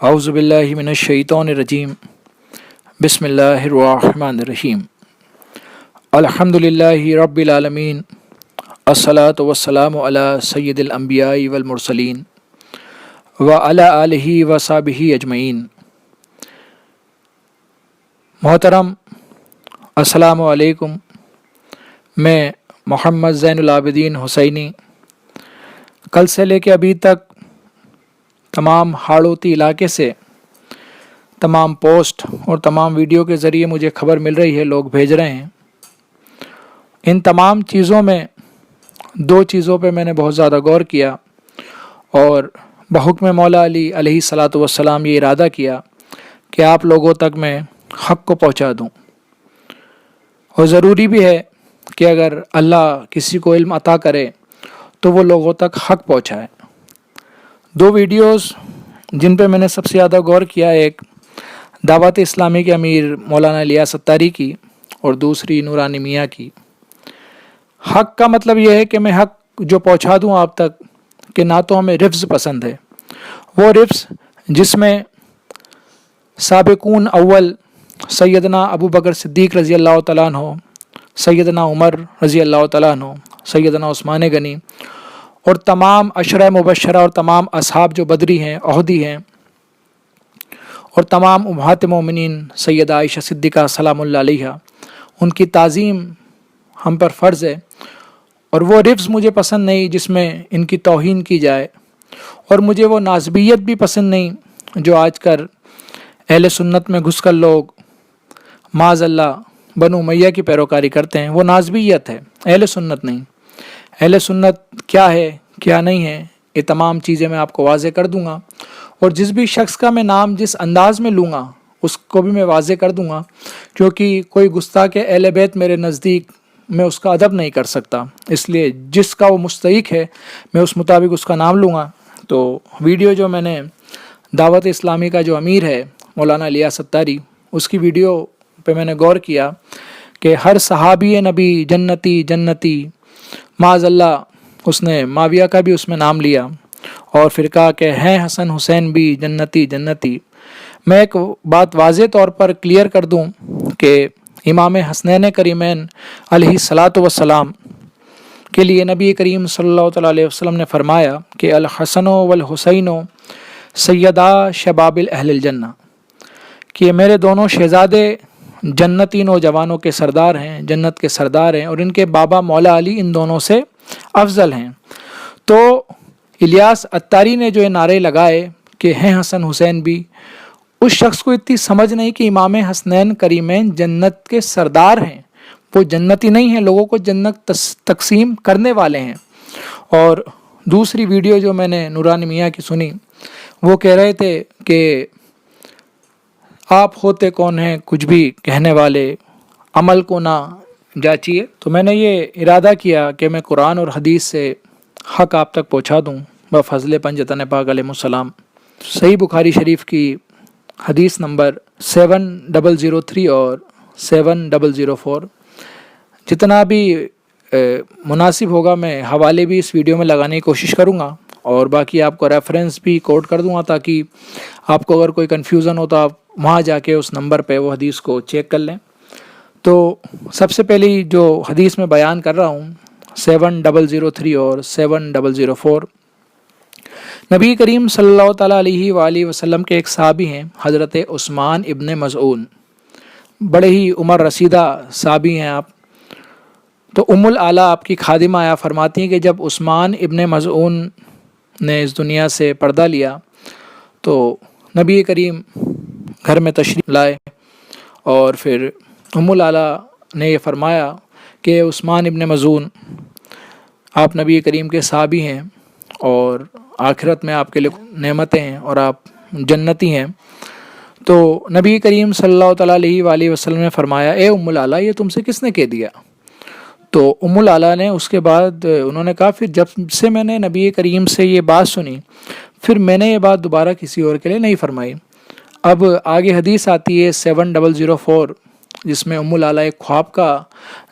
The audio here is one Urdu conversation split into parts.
اعوذ باللہ من الشیطان الرجیم بسم اللہ الرحمن الرحیم الحمد للہ رب العالمین الصلاۃ والسلام علی سید الانبیاء والمرسلین وعلی آلہ وصحبہ اجمعین۔ محترم السلام علیکم، میں محمد زین العابدین حسینی کل سے لے کے ابھی تک تمام ہاڑوتی علاقے سے تمام پوسٹ اور تمام ویڈیو کے ذریعے مجھے خبر مل رہی ہے، لوگ بھیج رہے ہیں۔ ان تمام چیزوں میں دو چیزوں پہ میں نے بہت زیادہ غور کیا اور بحکم مولا علی علیہ الصلاۃ والسلام یہ ارادہ کیا کہ آپ لوگوں تک میں حق کو پہنچا دوں، اور ضروری بھی ہے کہ اگر اللہ کسی کو علم عطا کرے تو وہ لوگوں تک حق پہنچائے۔ دو ویڈیوز جن پہ میں نے سب سے زیادہ غور کیا، ایک دعوت اسلامی کے امیر مولانا الیاس ستاری کی اور دوسری نورانی میاں کی۔ حق کا مطلب یہ ہے کہ میں حق جو پہنچا دوں آپ تک، کہ نہ تو ہمیں رفض پسند ہے، وہ رفض جس میں سابقون اول سیدنا ابو بکر صدیق رضی اللہ تعالیٰ عنہ، سیدنا عمر رضی اللہ تعالیٰ عنہ، سیدنا عثمان غنی اور تمام عشرہ مبشرہ اور تمام اصحاب جو بدری ہیں، احدی ہیں، اور تمام امہات مومنین سیدہ عائشہ صدیقہ سلام اللہ علیہ، ان کی تعظیم ہم پر فرض ہے۔ اور وہ رفض مجھے پسند نہیں جس میں ان کی توہین کی جائے، اور مجھے وہ ناسبیت بھی پسند نہیں جو آج کل اہل سنت میں گھس کر لوگ معاذ اللہ بنو امیہ کی پیروکاری کرتے ہیں۔ وہ ناسبیت ہے، اہل سنت نہیں۔ اہل سنت کیا ہے کیا نہیں ہے، یہ تمام چیزیں میں آپ کو واضح کر دوں گا، اور جس بھی شخص کا میں نام جس انداز میں لوں گا اس کو بھی میں واضح کر دوں گا، کیونکہ کوئی گستاخ اہل بیت میرے نزدیک میں اس کا ادب نہیں کر سکتا، اس لیے جس کا وہ مستحق ہے میں اس مطابق اس کا نام لوں گا۔ تو ویڈیو جو میں نے دعوت اسلامی کا جو امیر ہے مولانا الیاس ستاری، اس کی ویڈیو پہ میں نے غور کیا کہ ہر صحابی نبی جنتی جنتی، معاذ اللہ اس نے معاویہ کا بھی اس میں نام لیا، اور پھر کہا کہ ہیں حسن حسین بھی جنتی جنتی۔ میں ایک بات واضح طور پر کلیئر کر دوں کہ امام حسنین کریمین علیہ الصلاۃ والسلام کے لیے نبی کریم صلی اللہ تعالیٰ علیہ وسلم نے فرمایا کہ الحسن والحسین سیدا شباب اہل الجنہ، کہ میرے دونوں شہزادے جنتی نوجوانوں کے سردار ہیں، جنت کے سردار ہیں، اور ان کے بابا مولا علی ان دونوں سے افضل ہیں۔ تو الیاس اتاری نے جو یہ نعرے لگائے کہ ہیں حسن حسین بھی، اس شخص کو اتنی سمجھ نہیں کہ امام حسنین کریمین جنت کے سردار ہیں، وہ جنتی نہیں ہیں، لوگوں کو جنت تقسیم کرنے والے ہیں۔ اور دوسری ویڈیو جو میں نے نورانی میاں کی سنی، وہ کہہ رہے تھے کہ آپ ہوتے کون ہیں کچھ بھی کہنے والے، عمل کو نہ جاچیے۔ تو میں نے یہ ارادہ کیا کہ میں قرآن اور حدیث سے حق آپ تک پہنچا دوں بفضل پنجتن پاک علیہ السلام۔ صحیح بخاری شریف کی حدیث نمبر 7003 اور 7004، جتنا بھی مناسب ہوگا میں حوالے بھی اس ویڈیو میں لگانے کی کوشش کروں گا، اور باقی آپ کو ریفرنس بھی کوٹ کر دوں گا تاکہ آپ کو اگر کوئی کنفیوژن ہو تو آپ وہاں جا کے اس نمبر پہ وہ حدیث کو چیک کر لیں۔ تو سب سے پہلی جو حدیث میں بیان کر رہا ہوں 7003 اور 7004، نبی کریم صلی اللہ تعالیٰ علیہ وآلہ وسلم کے ایک صحابی ہیں حضرت عثمان ابن مظعون، بڑے ہی عمر رسیدہ صحابی ہیں آپ۔ تو ام الاعلیٰ آپ کی خادمہ آیا فرماتی ہیں کہ جب عثمان ابن مظعون نے اس دنیا سے پردہ لیا تو نبی کریم گھر میں تشریف لائے، اور پھر ام الاعلیٰ نے یہ فرمایا کہ عثمان ابن مظعون آپ نبی کریم کے صحابی ہیں، اور آخرت میں آپ کے لیے نعمتیں ہیں اور آپ جنتی ہیں۔ تو نبی کریم صلی اللہ تعالیٰ علیہ وآلہ وسلم نے فرمایا اے ام الاعلیٰ، یہ تم سے کس نے کہہ دیا؟ تو ام الاعلیٰ نے اس کے بعد انہوں نے کہا پھر جب سے میں نے نبی کریم سے یہ بات سنی، پھر میں نے یہ بات دوبارہ کسی اور کے لیے نہیں فرمائی۔ اب آگے حدیث آتی ہے 7004، جس میں ام الاعلیٰ ایک خواب کا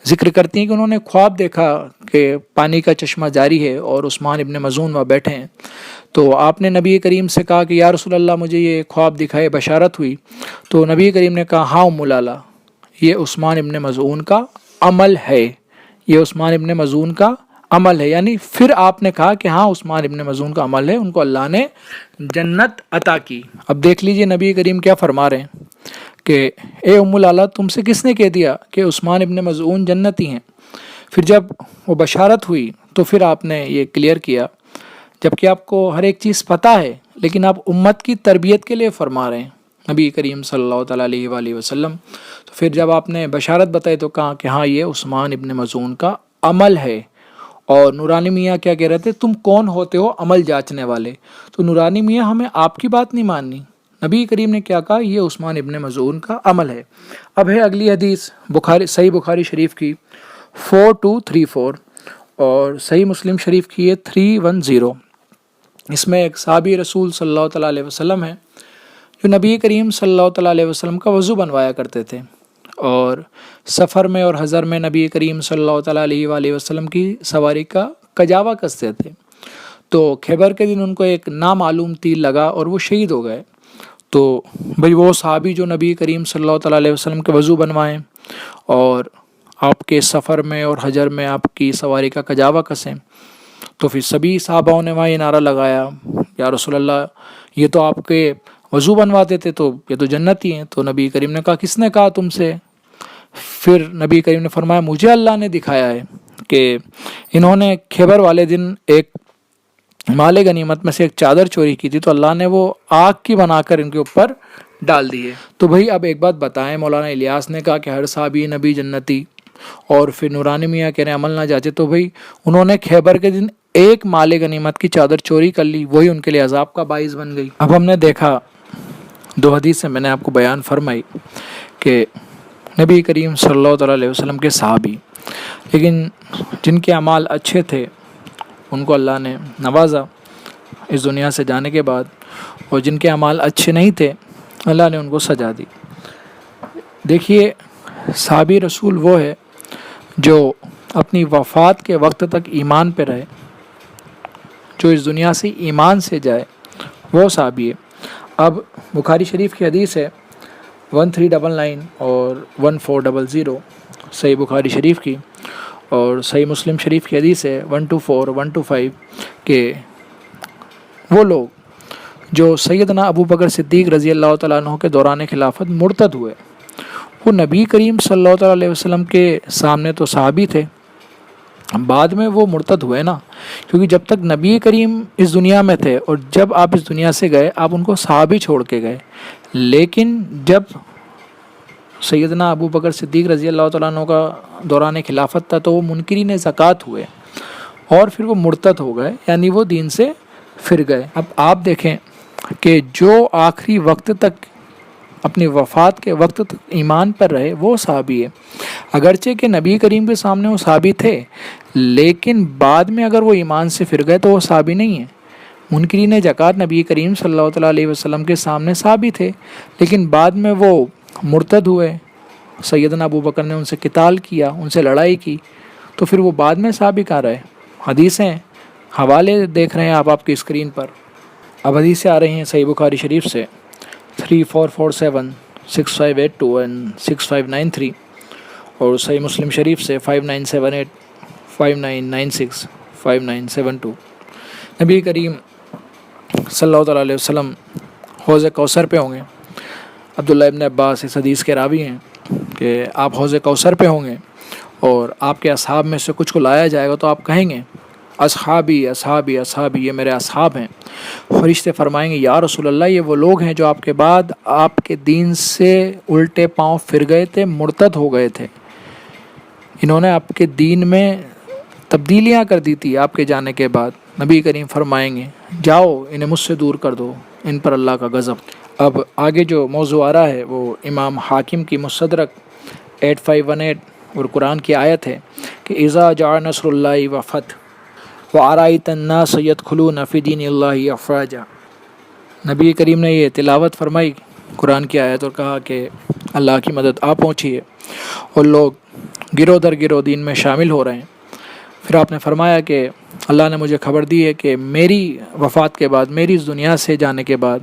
ذکر کرتی ہیں کہ انہوں نے خواب دیکھا کہ پانی کا چشمہ جاری ہے اور عثمان ابن مظعون وہاں بیٹھے ہیں۔ تو آپ نے نبی کریم سے کہا کہ یا رسول اللہ مجھے یہ خواب دکھائے، بشارت ہوئی. تو نبی کریم نے کہا ہاں ام لالا، یہ عثمان ابن مظعون کا عمل ہے، یہ عثمان ابن مظعون کا عمل ہے. یعنی پھر آپ نے کہا کہ ہاں عثمان ابن مظعون کا عمل ہے، ان کو اللہ نے جنت عطا کی. اب دیکھ لیجئے نبی کریم کیا فرما رہے ہیں کہ اے ام لالا تم سے کس نے کہہ دیا کہ عثمان ابن مظعون جنتی ہیں؟ پھر جب وہ بشارت ہوئی تو پھر آپ نے یہ کلیئر کیا، جبکہ آپ کو ہر ایک چیز پتہ ہے لیکن آپ امت کی تربیت کے لیے فرما رہے ہیں نبی کریم صلی اللہ تعالیٰ علیہ وآلہ وسلم. تو پھر جب آپ نے بشارت بتائی تو کہا کہ ہاں یہ عثمان ابن مظعون کا عمل ہے. اور نورانی میاں کیا کہہ رہے تھے، تم کون ہوتے ہو عمل جانچنے والے؟ تو نورانی میاں ہمیں آپ کی بات نہیں ماننی، نبی کریم نے کیا کہا، یہ عثمان ابن مظعون کا عمل ہے. اب ہے اگلی حدیث صحیح بخاری شریف کی 4234 اور صحیح مسلم شریف کی ہے 310. اس میں ایک صحابی رسول صلی اللہ تعالیٰ علیہ وسلم ہے جو نبی کریم صلی اللہ تعالیٰ علیہ وسلم کا وضو بنوایا کرتے تھے، اور سفر میں اور حضر میں نبی کریم صلی اللہ تعالیٰ علیہ وآلہ وسلم کی سواری کا کجاوا کستے تھے. تو خیبر کے دن ان کو ایک نامعلوم تیر لگا اور وہ شہید ہو گئے. تو بھئی وہ صحابی جو نبی کریم صلی اللہ تعالیٰ علیہ وسلم کے وضو بنوائیں اور آپ کے سفر میں اور حجر میں آپ کی سواری کا کجاوا کسیں، تو پھر سبھی صحاباؤں نے وہاں یہ نعرہ لگایا یا رسول اللہ یہ تو آپ کے وضو بنواتے تھے، تو یہ تو جنتی ہیں. تو نبی کریم نے کہا کس نے کہا تم سے؟ پھر نبی کریم نے فرمایا مجھے اللہ نے دکھایا ہے کہ انہوں نے خیبر والے دن ایک مال غنیمت میں سے ایک چادر چوری کی تھی، تو اللہ نے وہ آگ کی بنا کر ان کے اوپر ڈال دی ہے. تو بھائی اب ایک بات بتائیں، مولانا الیاس نے کہا کہ ہر صحابی نبی جنتی، اور پھر نورانی میاں کہہ رہے ہیں عمل نہ جاچے. تو بھائی انہوں نے خیبر کے دن ایک مال غنیمت کی چادر چوری کر لی، وہی ان کے لیے عذاب کا باعث بن گئی. اب ہم نے دیکھا دو حدیث سے میں نے آپ کو بیان فرمائی کہ نبی کریم صلی اللہ تعالیٰ علیہ وسلم کے صحابی، لیکن جن کے اعمال اچھے تھے ان کو اللہ نے نوازا اس دنیا سے جانے کے بعد، اور جن کے اعمال اچھے نہیں تھے اللہ نے ان کو سزا دی. دیکھیے صحابی رسول وہ ہے جو اپنی وفات کے وقت تک ایمان پہ رہے، جو اس دنیا سے ایمان سے جائے وہ صحابی ہے. اب بخاری شریف کی حدیث ہے 1399 اور 1400 صحیح بخاری شریف کی، اور صحیح مسلم شریف کی حدیث ہے 124 125 کہ وہ لوگ جو سیدنا ابو بکر صدیق رضی اللہ تعالیٰ عنہ کے دوران خلافت مرتد ہوئے، وہ نبی کریم صلی اللہ تعالیٰ علیہ وسلم کے سامنے تو صحابی تھے، بعد میں وہ مرتد ہوئے نا، کیونکہ جب تک نبی کریم اس دنیا میں تھے اور جب آپ اس دنیا سے گئے آپ ان کو صحابی چھوڑ کے گئے، لیکن جب سیدنا ابو بکر صدیق رضی اللہ تعالیٰ عنہ کا دوران خلافت تھا تو وہ منکرین زکوٰۃ ہوئے اور پھر وہ مرتد ہو گئے، یعنی وہ دین سے پھر گئے. اب آپ دیکھیں کہ جو آخری وقت تک اپنی وفات کے وقت تک ایمان پر رہے وہ صحابی ہے. اگرچہ کہ نبی کریم کے سامنے وہ صحابی تھے، لیکن بعد میں اگر وہ ایمان سے پھر گئے تو وہ صحابی نہیں ہیں. منکرین زکوٰۃ نبی کریم صلی اللہ تعالیٰ علیہ وسلم کے سامنے صحابی تھے، لیکن بعد میں وہ مرتد ہوئے، سیدنا ابو بکر نے ان سے قتال کیا، ان سے لڑائی کی، تو پھر وہ بعد میں صحابی کہاں رہے. حدیثیں حوالے دیکھ رہے ہیں آپ کی اسکرین پر. اب حدیثیں آ رہی ہیں صحیح بخاری شریف سے 3447 6582 and 6593 اور صحیح مسلم شریف سے 5978 5996 5972. نبی کریم صلی اللہ تعالیٰ علیہ وسلم حوض کوثر پہ ہوں گے. عبداللہ ابن عباس اس حدیث کے راوی ہیں کہ آپ حوض کوثر پہ ہوں گے اور آپ کے اصحاب میں سے کچھ کو لایا جائے گا تو آپ کہیں گے اصحابی اصحابی اصحابی، یہ میرے اصحاب ہیں. فرشتے فرمائیں گے یا رسول اللہ یہ وہ لوگ ہیں جو آپ کے بعد آپ کے دین سے الٹے پاؤں پھر گئے تھے، مرتد ہو گئے تھے، انہوں نے آپ کے دین میں تبدیلیاں کر دی تھی آپ کے جانے کے بعد. نبی کریم فرمائیں گے جاؤ انہیں مجھ سے دور کر دو، ان پر اللہ کا غضب. اب آگے جو موضوع آ رہا ہے وہ امام حاکم کی مستدرک 8518 اور قرآن کی آیت ہے کہ اذا جاء نصر اللہ وفتح وَأَرَأَيْتَ النَّاسَ يَدْخُلُونَ فِي دِينِ اللَّهِ أَفْوَاجًا. نبی کریم نے یہ تلاوت فرمائی قرآن کی آیت اور کہا کہ اللہ کی مدد آ پہنچی ہے اور لوگ گرو در گرو دین میں شامل ہو رہے ہیں. پھر آپ نے فرمایا کہ اللہ نے مجھے خبر دی ہے کہ میری وفات کے بعد، میری اس دنیا سے جانے کے بعد،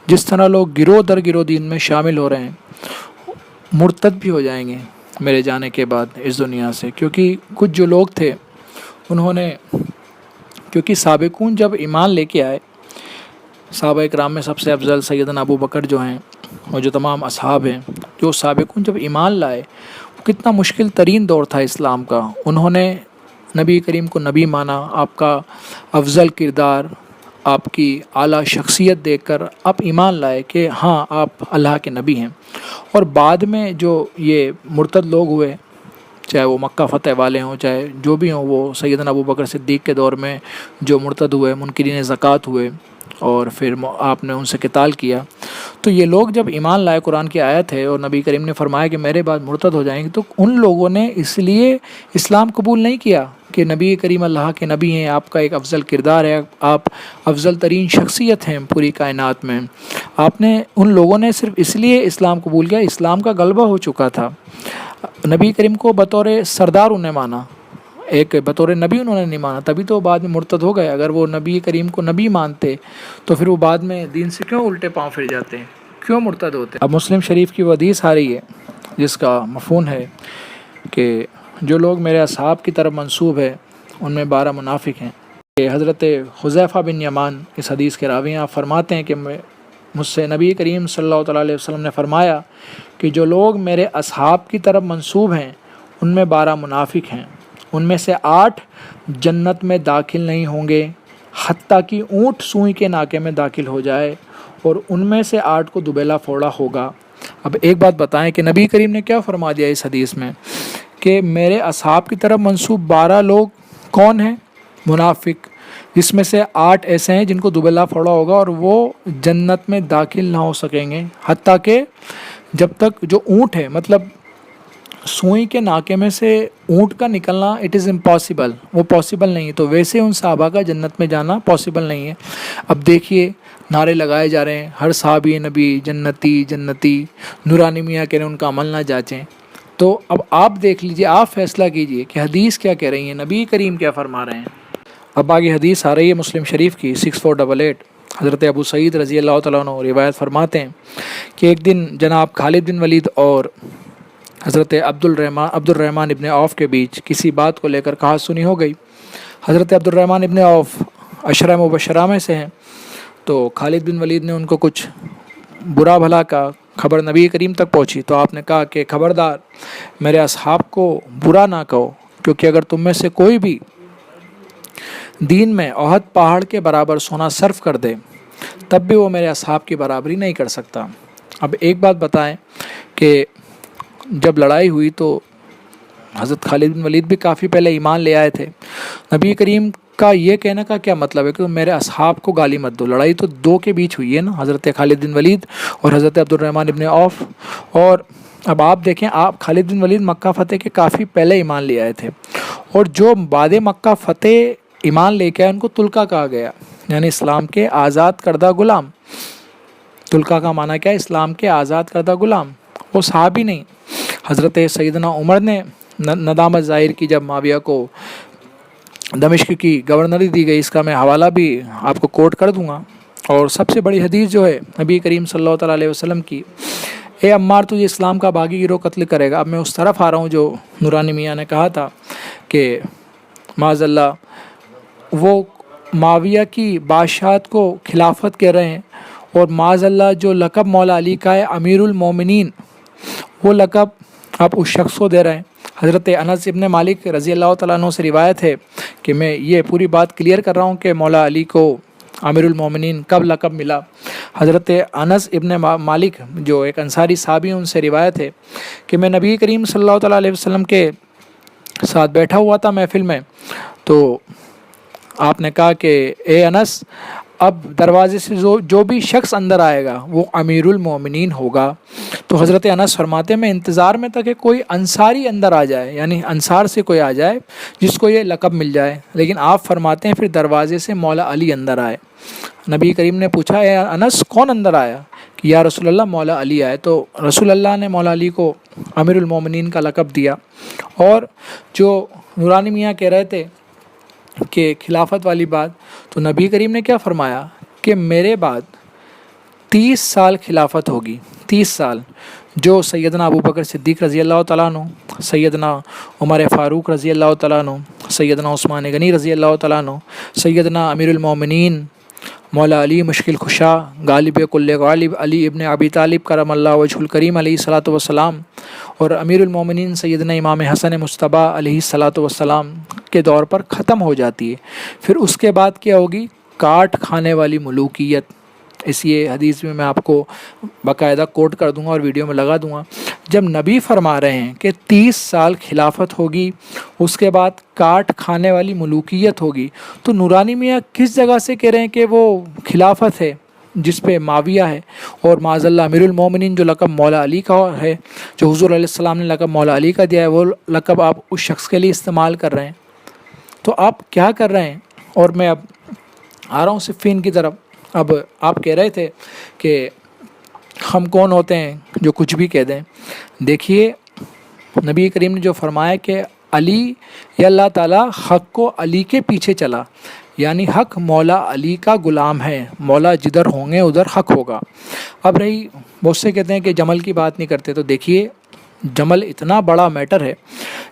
جس طرح لوگ گروہ در گروہ دین میں شامل ہو رہے ہیں، مرتد بھی ہو جائیں گے میرے جانے کے بعد اس دنیا سے. کیونکہ کچھ جو لوگ تھے انہوں نے، کیونکہ سابقون جب ایمان لے کے آئے، صحابہ اکرام میں سب سے افضل سیدنا ابو بکر جو ہیں اور جو تمام اصحاب ہیں، جو سابقون جب ایمان لائے، کتنا مشکل ترین دور تھا اسلام کا. انہوں نے نبی کریم کو نبی مانا، آپ کا افضل کردار، آپ کی اعلیٰ شخصیت دیکھ کر آپ ایمان لائے کہ ہاں آپ اللہ کے نبی ہیں. اور بعد میں جو یہ مرتد لوگ ہوئے، چاہے وہ مکہ فتح والے ہوں، چاہے جو بھی ہوں، وہ سیدنا ابو بکر صدیق کے دور میں جو مرتد ہوئے، منکرین زکوٰۃ ہوئے، اور پھر آپ نے ان سے قتال کیا. تو یہ لوگ جب ایمان لائے، قرآن کی آیت ہے اور نبی کریم نے فرمایا کہ میرے بعد مرتد ہو جائیں گے، تو ان لوگوں نے اس لیے اسلام قبول نہیں کیا کہ نبی کریم اللہ کے نبی ہیں، آپ کا ایک افضل کردار ہے، آپ افضل ترین شخصیت ہیں پوری کائنات میں. آپ نے، ان لوگوں نے صرف اس لیے اسلام قبول کیا، اسلام کا غلبہ ہو چکا تھا. نبی کریم کو بطور سردار انہیں مانا، ایک بطور نبی انہوں نے نہیں مانا، تبھی تو بعد میں مرتد ہو گئے. اگر وہ نبی کریم کو نبی مانتے تو پھر وہ بعد میں دین سے کیوں الٹے پاؤں پھر جاتے ہیں، کیوں مرتد ہوتے. اب مسلم شریف کی وہ حدیث آ رہی ہے جس کا مفہوم ہے کہ جو لوگ میرے اصحاب کی طرف منسوب ہے ان میں 12 منافق ہیں. کہ حضرت حذیفہ بن یمان اس حدیث کے راوی ہیں، آپ فرماتے ہیں کہ مجھ سے نبی کریم صلی اللہ تعالیٰ علیہ وسلم نے فرمایا کہ جو لوگ میرے اصحاب کی طرف منسوب ہیں ان میں 12 منافق ہیں، ان میں سے 8 جنت میں داخل نہیں ہوں گے حتیٰ کہ اونٹ سوئی کے ناکے میں داخل ہو جائے، اور ان میں سے 8 کو دبیلا پھوڑا ہوگا. اب ایک بات بتائیں کہ نبی کریم نے کیا فرما دیا اس حدیث میں کہ میرے اصحاب کی طرف منسوب 12 لوگ کون ہیں؟ منافق، جس میں سے 8 ایسے ہیں جن کو دبیلا پھوڑا ہوگا اور وہ جنت میں داخل نہ ہو سکیں گے حتیٰ کہ جب تک جو اونٹ ہے، مطلب سوئی کے ناکے میں سے اونٹ کا نکلنا اٹ از امپاسبل، وہ پاسبل نہیں ہے، تو ویسے ان صحابہ کا جنت میں جانا پاسبل نہیں ہے. اب دیکھیے نعرے لگائے جا رہے ہیں، ہر صحابی نبی جنتی جنتی، نورانی میاں کہہ رہے ہیں ان کا عمل نہ جانچیں. تو اب آپ دیکھ لیجئے، آپ فیصلہ کیجئے کہ حدیث کیا کہہ رہی ہے، نبی کریم کیا فرما رہے ہیں. اب آگے حدیث آ رہی ہے مسلم شریف کی 6488. حضرت ابو سعید رضی اللہ تعالیٰ عنہ روایت فرماتے ہیں کہ ایک دن جناب خالد بن ولید اور حضرت عبد الرحمن ابن عوف کے بیچ کسی بات کو لے کر کہا سنی ہو گئی. حضرت عبد الرحمن ابن عوف عشرہ مبشرہ میں سے ہیں، تو خالد بن ولید نے ان کو کچھ برا بھلا کا خبر نبی کریم تک پہنچی، تو آپ نے کہا کہ خبردار میرے اصحاب کو برا نہ کہو، کیونکہ اگر تم میں سے کوئی بھی دین میں احد پہاڑ کے برابر سونا صرف کر دے تب بھی وہ میرے اصحاب کی برابری نہیں کر سکتا. اب ایک بات بتائیں کہ جب لڑائی ہوئی تو حضرت خالد بن ولید بھی کافی پہلے ایمان لے آئے تھے. نبی کریم کا یہ کہنے کا کیا مطلب ہے کہ تم میرے اصحاب کو گالی مت دو؟ لڑائی تو 2 کے بیچ ہوئی ہے نا، حضرت خالد بن ولید اور حضرت عبد الرحمن ابن عوف. اور اب آپ دیکھیں، آپ خالد بن ولید مکہ فتح کے کافی پہلے ایمان لے آئے تھے، اور جو بعد مکہ فتح ایمان لے کے آئے ان کو تلکا کہا گیا، یعنی اسلام کے آزاد کردہ غلام. تلکا کا معنی کیا ہے؟ اسلام کے آزاد کردہ غلام. وہ صحابی نہیں. حضرت سیدنا عمر نے ندامت ظاہر کی جب معاویہ کو دمشق کی گورنری دی گئی، اس کا میں حوالہ بھی آپ کو کوٹ کر دوں گا. اور سب سے بڑی حدیث جو ہے نبی کریم صلی اللہ تعالیٰ علیہ وسلم کی، اے عمار تجھے اسلام کا باغی گروہ قتل کرے گا. اب میں اس طرف آ رہا ہوں جو نورانی میاں نے کہا تھا کہ معاذ اللہ وہ معاویہ کی بادشاہت کو خلافت کہہ رہے ہیں، اور معاذ اللہ جو لقب مولا علی کا ہے امیر المومنین، وہ لقب آپ اس شخص کو دے رہے ہیں. حضرت انس ابن مالک رضی اللہ تعالیٰ عنہ سے روایت ہے کہ میں یہ پوری بات کلیئر کر رہا ہوں کہ مولا علی کو امیر المومنین کب لقب ملا. حضرت انس ابن مالک جو ایک انصاری صحابی ہیں، ان سے روایت ہے کہ میں نبی کریم صلی اللہ تعالیٰ علیہ وسلم کے ساتھ بیٹھا ہوا تھا محفل میں، تو آپ نے کہا کہ اے انس، اب دروازے سے جو بھی شخص اندر آئے گا وہ امیر المومنین ہوگا. تو حضرت انس فرماتے ہیں میں انتظار میں تھا کہ کوئی انصاری اندر آ جائے، یعنی انصار سے کوئی آ جائے جس کو یہ لقب مل جائے، لیکن آپ فرماتے ہیں پھر دروازے سے مولا علی اندر آئے. نبی کریم نے پوچھا اے انس کون اندر آیا؟ کہ یا رسول اللہ مولا علی آئے. تو رسول اللہ نے مولا علی کو امیر المومنین کا لقب دیا. اور جو نورانی میاں کہہ رہے تھے کہ خلافت والی بات، تو نبی کریم نے کیا فرمایا کہ میرے بعد 30 سال خلافت ہوگی، 30 سال، جو سیدنا ابوبکر صدیق رضی اللہ تعالیٰ عنہ، سیدنا عمر فاروق رضی اللہ تعالیٰ عنہ، سیدنا عثمان غنی رضی اللہ تعالیٰ عنہ، سیدنا امیر المومنین مولا علی مشکل کشا غالب کل غالب علی ابن ابی طالب کرم اللہ وجہ الکریم علیہ الصلاۃ والسلام، اور امیر المومنین سیدنا امام حسن مصطفیٰ علیہ الصلاۃ والسلام کے دور پر ختم ہو جاتی ہے۔ پھر اس کے بعد کیا ہوگی؟ کاٹ کھانے والی ملوکیت۔ اس یہ حدیث میں آپ کو باقاعدہ کوٹ کر دوں گا اور ویڈیو میں لگا دوں گا۔ جب نبی فرما رہے ہیں کہ 30 سال خلافت ہوگی، اس کے بعد کاٹ کھانے والی ملوکیت ہوگی، تو نورانی میاں کس جگہ سے کہہ رہے ہیں کہ وہ خلافت ہے جس پہ معاویہ ہے، اور معاذ اللہ امیر المومنین جو لقب مولا علی کا ہے، جو حضور علیہ السلام نے لقب مولا علی کا دیا ہے، وہ لقب آپ اس شخص کے لیے استعمال کر رہے ہیں؟ تو آپ کیا کر رہے ہیں؟ اور میں اب آ رہا ہوں صفین کی طرف۔ اب آپ کہہ رہے تھے کہ ہم کون ہوتے ہیں جو کچھ بھی کہہ دیں۔ دیکھیے نبی کریم نے جو فرمایا کہ علی یا اللہ تعالیٰ حق کو علی کے پیچھے چلا، یعنی حق مولا علی کا غلام ہے، مولا جدھر ہوں گے ادھر حق ہوگا۔ اب رہی بہت سے کہتے ہیں کہ جمل کی بات نہیں کرتے، تو دیکھیے جمل اتنا بڑا میٹر ہے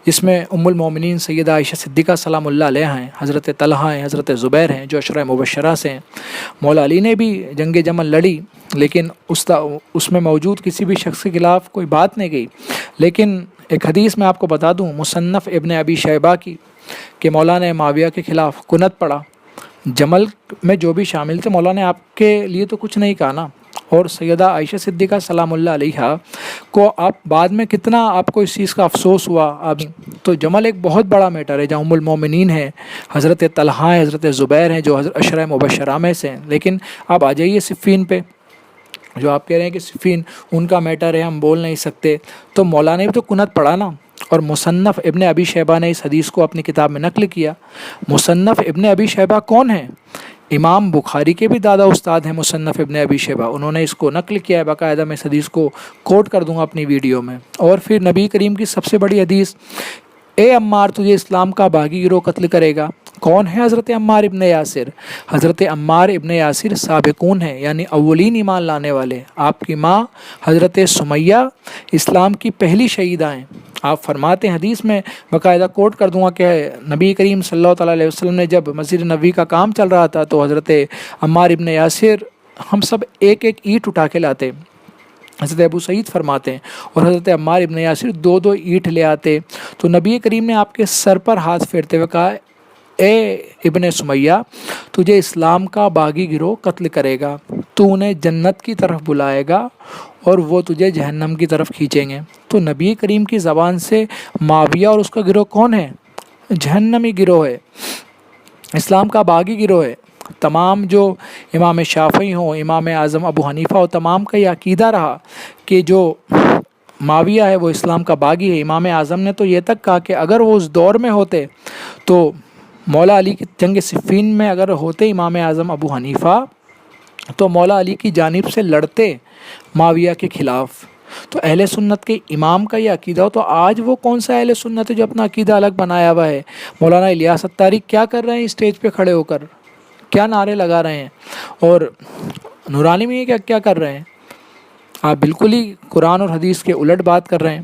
جس میں ام المومنین سیدہ عائشہ صدیقہ سلام اللہ علیہ ہیں، حضرت طلحہ ہیں، حضرت زبیر ہیں جو عشرہ مبشرہ سے ہیں۔ مولا علی نے بھی جنگ جمل لڑی، لیکن اس میں موجود کسی بھی شخص کے خلاف کوئی بات نہیں گئی۔ لیکن ایک حدیث میں آپ کو بتا دوں مصنف ابن ابی شیبہ کی، کہ مولا نے معاویہ کے خلاف کنت پڑھا۔ جمل میں جو بھی شامل تھے، مولا نے آپ کے لیے تو کچھ نہیں کہا نا، اور سیدہ عائشہ صدیقہ سلام اللہ علیہ کو آپ بعد میں کتنا آپ کو اس چیز کا افسوس ہوا۔ اب تو جمل ایک بہت بڑا میٹر ہے، جہاں ام المومنین ہیں، حضرت طلحہ ہیں، حضرت زبیر ہیں جو عشرہ مبشرہ میں سے ہیں۔ لیکن آپ آ جائیے صفین پہ، جو آپ کہہ رہے ہیں کہ صفین ان کا میٹر ہے، ہم بول نہیں سکتے، تو مولا نے بھی تو کنت پڑھا نا، اور مصنف ابن ابی شیبہ نے اس حدیث کو اپنی کتاب میں نقل کیا۔ مصنف ابن ابی شیبہ کون ہیں؟ امام بخاری کے بھی دادا استاد ہیں مصنف ابن ابی شیبہ، انہوں نے اس کو نقل کیا ہے باقاعدہ، میں اس حدیث کو کوٹ کر دوں گا اپنی ویڈیو میں۔ اور پھر نبی کریم کی سب سے بڑی حدیث، اے عمار تجھے اسلام کا باغی گروہ قتل کرے گا۔ کون ہے حضرت عمار ابن یاسر؟ حضرت عمار ابن یاسر سابقون ہیں، یعنی اولین ایمان لانے والے۔ آپ کی ماں حضرت سمیہ اسلام کی پہلی شہیدہ ہیں۔ آپ فرماتے ہیں حدیث میں باقاعدہ کوٹ کر دوں گا کہ نبی کریم صلی اللہ تعالیٰ علیہ وسلم نے جب مسجد نبوی کا کام چل رہا تھا تو حضرت عمار ابن یاسر ہم سب ایک ایک اینٹ اٹھا کے لاتے، حضرت ابو سعید فرماتے ہیں، اور حضرت عمار ابن یاسر 2 اینٹ لے آتے، تو نبی کریم نے آپ کے سر پر ہاتھ پھیرتے ہوئے کہا، اے ابن سمیہ تجھے اسلام کا باغی گروہ قتل کرے گا، تو انہیں جنت کی طرف بلائے گا اور وہ تجھے جہنم کی طرف کھینچیں گے۔ تو نبی کریم کی زبان سے معاویہ اور اس کا گروہ کون ہے؟ جہنمی گروہ ہے، اسلام کا باغی گروہ ہے۔ تمام جو امام شافعی ہوں، امام اعظم ابو حنیفہ ہو، تمام کا یہ عقیدہ رہا کہ جو معاویہ ہے وہ اسلام کا باغی ہے۔ امام اعظم نے تو یہ تک کہا کہ اگر وہ اس دور میں ہوتے تو مولا علی کی جنگ صفین میں اگر ہوتے امام اعظم ابو حنیفہ، تو مولا علی کی جانب سے لڑتے معاویہ کے خلاف۔ تو اہل سنت کے امام کا یہ عقیدہ ہو، تو آج وہ کون سا اہل سنت ہے جو اپنا عقیدہ الگ بنایا ہوا ہے؟ مولانا الیاس اتاری کیا کر رہے ہیں اسٹیج پہ کھڑے ہو کر؟ کیا نعرے لگا رہے ہیں؟ اور نورانی میں کیا کر رہے ہیں؟ آپ بالکل ہی قرآن اور حدیث کے الٹ بات کر رہے ہیں۔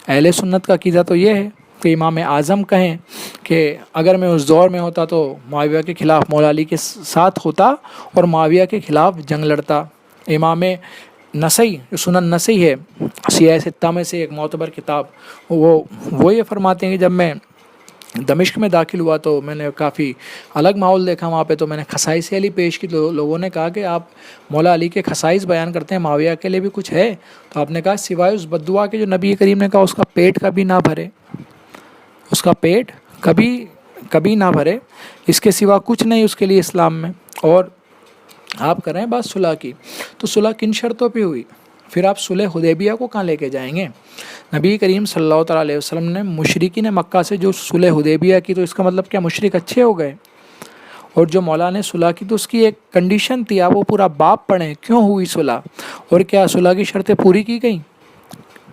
اہل سنت کا عقیدہ تو یہ ہے کہ امام اعظم کہیں کہ اگر میں اس دور میں ہوتا تو معاویہ کے خلاف مولا علی کے ساتھ ہوتا اور معاویہ کے خلاف جنگ لڑتا۔ امام نسائی، جو سنن نسائی ہے سیاہ ستہ میں سے ایک معتبر کتاب، وہ یہ فرماتے ہیں کہ جب میں دمشق میں داخل ہوا تو میں نے کافی الگ ماحول دیکھا وہاں پہ، تو میں نے خصائص علی پیش کی، تو لوگوں نے کہا کہ آپ مولا علی کے خصائص بیان کرتے ہیں، معاویہ کے لیے بھی کچھ ہے؟ تو آپ نے کہا سوائے اس بددعا کے جو نبی کریم نے کہا اس کا پیٹ کبھی نہ بھرے، اس کا پیٹ کبھی نہ بھرے، اس کے سوا کچھ نہیں اس کے لیے اسلام میں۔ اور آپ کر رہے ہیں بات صلح کی، تو صلح کن شرطوں پہ ہوئی؟ پھر آپ صلح حدیبیہ کو کہاں لے کے جائیں گے؟ نبی کریم صلی اللہ تعالیٰ علیہ وسلم نے مشرکین مکہ سے جو صلح حدیبیہ کی، تو اس کا مطلب کیا مشرک اچھے ہو گئے؟ اور جو مولا نے صلح کی تو اس کی ایک کنڈیشن تھی، آپ وہ پورا باب پڑھیں کیوں ہوئی صلح، اور کیا صلح کی شرطیں پوری کی گئیں؟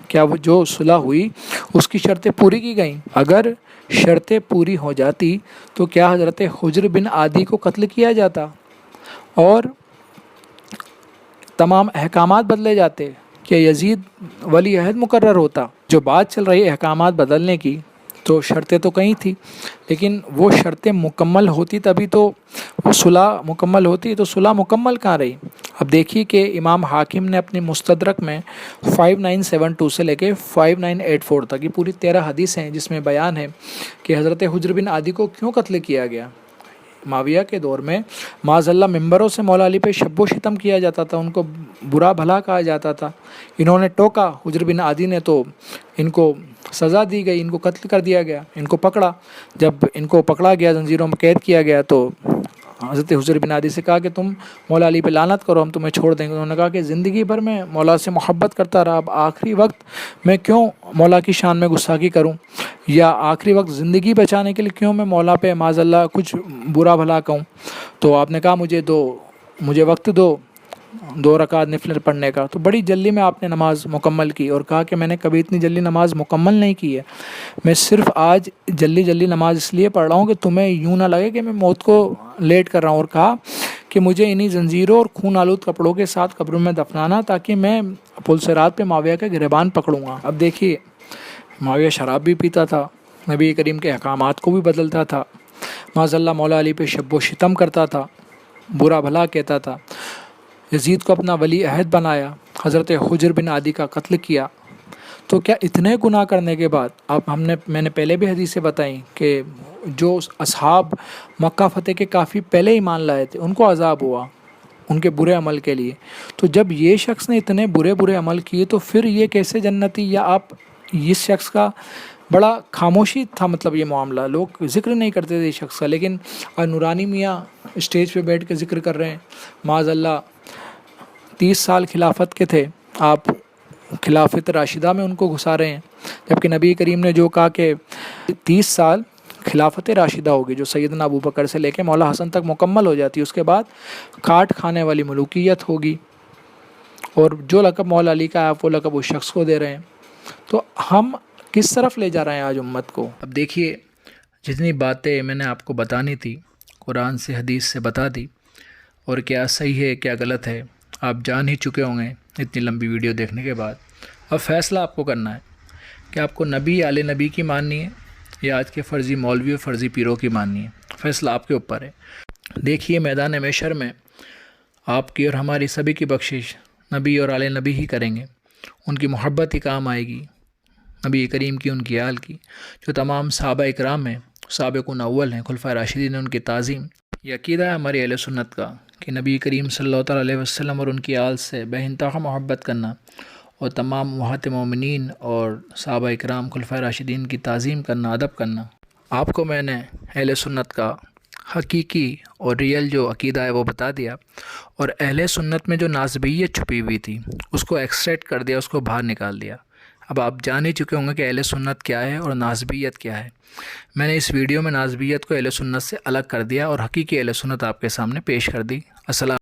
کیا وہ جو صلح ہوئی اس کی شرطیں پوری کی گئیں؟ اگر شرطیں پوری ہو جاتی تو کیا حضرت حجر بن عادی کو قتل کیا جاتا اور تمام احکامات بدلے جاتے؟ کیا یزید ولی عہد مقرر ہوتا؟ جو بات چل رہی ہے احکامات بدلنے کی، تو شرطیں تو کہیں تھی، لیکن وہ شرطیں مکمل ہوتی تبھی تو وہ صلح مکمل ہوتی، تو صلح مکمل کہاں رہی؟ اب دیکھیے کہ امام حاکم نے اپنی مستدرک میں 5972 سے لے کے 5984 تک یہ پوری 13 حدیث ہیں جس میں بیان ہے کہ حضرت حجر بن عادی کو کیوں قتل کیا گیا۔ معاویہ کے دور میں معاذ اللہ ممبروں سے مولا علی پہ شب و شتم کیا جاتا تھا، ان کو برا بھلا کہا جاتا تھا۔ انہوں نے ٹوکا حجر بن عادی نے تو ان کو سزا دی گئی، ان کو قتل کر دیا گیا، ان کو پکڑا۔ جب ان کو پکڑا گیا، زنجیروں میں قید کیا گیا، تو حضرت حجر بن عادی سے کہا کہ تم مولا علی پہ لعنت کرو، ہم تمہیں چھوڑ دیں گے۔ انہوں نے کہا کہ زندگی بھر میں مولا سے محبت کرتا رہا، اب آخری وقت میں کیوں مولا کی شان میں گستاخی کروں، یا آخری وقت زندگی بچانے کے لیے کیوں میں مولا پہ معاذ اللہ کچھ برا بھلا کہوں؟ تو آپ نے کہا مجھے وقت دو 2 رکعت نفل پڑھنے کا۔ تو بڑی جلدی میں آپ نے نماز مکمل کی اور کہا کہ میں نے کبھی اتنی جلدی نماز مکمل نہیں کی ہے، میں صرف آج جلدی نماز اس لیے پڑھ رہا ہوں کہ تمہیں یوں نہ لگے کہ میں موت کو لیٹ کر رہا ہوں، اور کہا کہ مجھے انہی زنجیروں اور خون آلود کپڑوں کے ساتھ قبروں میں دفنانا تاکہ میں پلصرات پہ معاویہ کا گریبان پکڑوں گا۔ اب دیکھیے معاویہ شراب بھی پیتا تھا، نبی کریم کے احکامات کو بھی بدلتا تھا، معاذ اللہ مولا علی پہ شب و شتم کرتا تھا، برا بھلا کہتا تھا، یزید کو اپنا ولی عہد بنایا، حضرت حجر بن عادی کا قتل کیا۔ تو کیا اتنے گناہ کرنے کے بعد میں نے پہلے بھی حدیثیں بتائیں کہ جو اصحاب مکہ فتح کے کافی پہلے ایمان لائے تھے ان کو عذاب ہوا ان کے برے عمل کے لیے، تو جب یہ شخص نے اتنے برے عمل کیے تو پھر یہ کیسے جنتی؟ یا آپ اس شخص کا بڑا خاموشی تھا، مطلب یہ معاملہ لوگ ذکر نہیں کرتے تھے اس شخص کا، لیکن نورانی میاں اسٹیج پہ بیٹھ کے ذکر کر رہے ہیں۔ معاذ اللہ 30 سال خلافت کے تھے، آپ خلافت راشدہ میں ان کو گھسا رہے ہیں، جبکہ نبی کریم نے جو کہا کہ 30 سال خلافت راشدہ ہوگی جو سیدنا ابو بکر سے لے کے مولا حسن تک مکمل ہو جاتی، اس کے بعد کاٹ کھانے والی ملوکیت ہوگی، اور جو لقب مولا علی کا ہے آپ وہ لقب اس شخص کو دے رہے ہیں۔ تو ہم کس طرف لے جا رہے ہیں آج امت کو؟ اب دیکھیے جتنی باتیں میں نے آپ کو بتانی تھی قرآن سے حدیث سے بتا دی، اور کیا صحیح ہے کیا غلط ہے آپ جان ہی چکے ہوں گے اتنی لمبی ویڈیو دیکھنے کے بعد۔ اب فیصلہ آپ کو کرنا ہے کہ آپ کو نبی آل نبی کی ماننی ہے یا آج کے فرضی مولوی اور فرضی پیروں کی ماننی ہے، فیصلہ آپ کے اوپر ہے۔ دیکھیے میدان محشر میں آپ کی اور ہماری سبھی کی بخشش نبی اور آل نبی ہی کریں گے، ان کی محبت ہی کام آئے گی، نبی کریم کی، ان کی آل کی، جو تمام صحابہ اکرام ہیں، سابقون اول ہیں، خلفائے راشدین ہیں، ان کی تعظیم۔ یہ عقیدہ ہے ہماری اہل سنت کا کہ نبی کریم صلی اللہ تعالیٰ علیہ وسلم اور ان کی آل سے بے انتہا محبت کرنا، اور تمام امہات مومنین اور صحابہ اکرام خلفائے راشدین کی تعظیم کرنا، ادب کرنا۔ آپ کو میں نے اہل سنت کا حقیقی اور ریئل جو عقیدہ ہے وہ بتا دیا، اور اہل سنت میں جو ناسبیت چھپی ہوئی تھی اس کو ایکسٹریکٹ کر دیا، اس کو باہر نکال دیا۔ اب آپ جان ہی چکے ہوں گے کہ اہل سنت کیا ہے اور ناسبیت کیا ہے۔ میں نے اس ویڈیو میں ناسبیت کو اہل سنت سے الگ کر دیا اور حقیقی اہل سنت آپ کے سامنے پیش کر دی۔ السلام